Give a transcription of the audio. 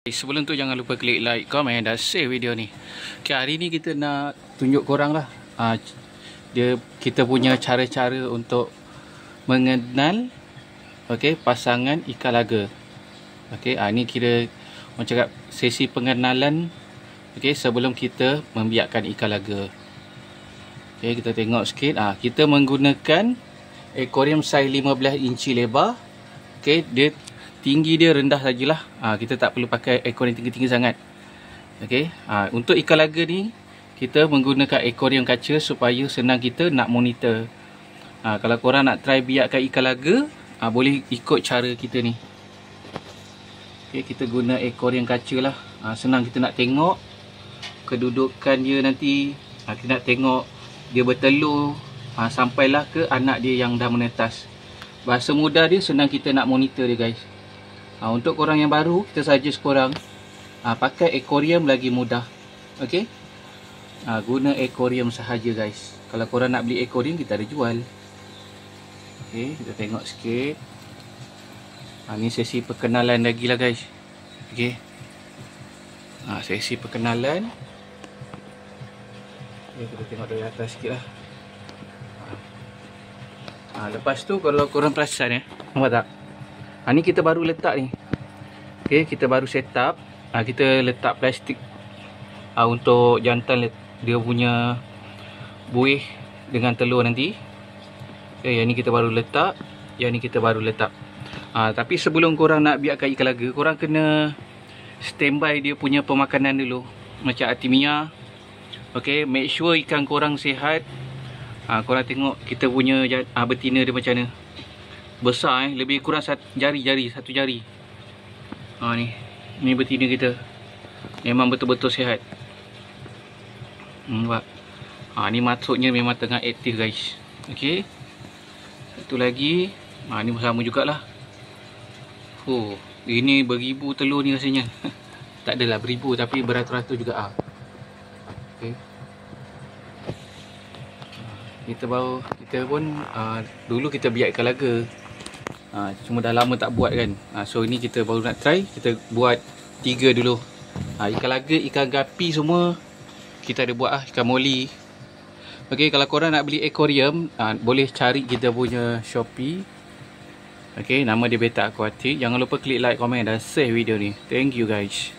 Sebelum tu jangan lupa klik like, komen dan share video ni. Okay, hari ni kita nak tunjuk korang lah kita punya cara-cara untuk mengenal pasangan ikan laga. Ni kira orang cakap sesi pengenalan sebelum kita membiakkan ikan laga. Kita tengok sikit. Kita menggunakan aquarium saiz 15 inci lebar. Dia tinggi dia rendah sajalah. Kita tak perlu pakai aquarium tinggi-tinggi sangat. Untuk ikan laga ni kita menggunakan aquarium kaca supaya senang kita nak monitor. Kalau korang nak try biakkan ikan laga, boleh ikut cara kita ni. Kita guna aquarium kaca lah. Senang kita nak tengok kedudukan dia nanti. Kita nak tengok dia bertelur sampailah ke anak dia yang dah menetas. Bahasa mudah dia, senang kita nak monitor dia, guys. Untuk korang yang baru, kita suggest korang pakai aquarium lagi mudah. Guna aquarium sahaja, guys. Kalau korang nak beli aquarium, kita ada jual. Kita tengok sikit. Ni sesi perkenalan lagi lah, guys. Sesi perkenalan. Kita tengok dari atas sikit lah. Lepas tu kalau korang perasan nampak tak? Ni kita baru letak ni. Kita baru set up. Kita letak plastik untuk jantan dia punya buih dengan telur nanti. Yang ni kita baru letak. Yang ni kita baru letak. Tapi sebelum korang nak biakkan ikan laga, korang kena standby dia punya pemakanan dulu. Macam Artemia. Make sure ikan korang sihat. Korang tengok kita punya betina dia macam mana. Besar lebih kurang satu jari. Ni betina kita. Memang betul-betul sihat. Nampak. Ni maksudnya memang tengah aktif, guys. Satu lagi. Ni sama jugalah. Ini beribu telur ni rasanya. Tak adalah beribu, tapi beratus-ratus juga. Kita pun dulu kita biak ikan laga. Cuma dah lama tak buat kan. So ini kita baru nak try. Kita buat 3 dulu. Ikan laga, ikan gapi semua kita ada buat ikan moli. Kalau korang nak beli aquarium, boleh cari kita punya Shopee. Nama dia Beta Aquatic. Jangan lupa klik like, komen dan share video ni. Thank you, guys.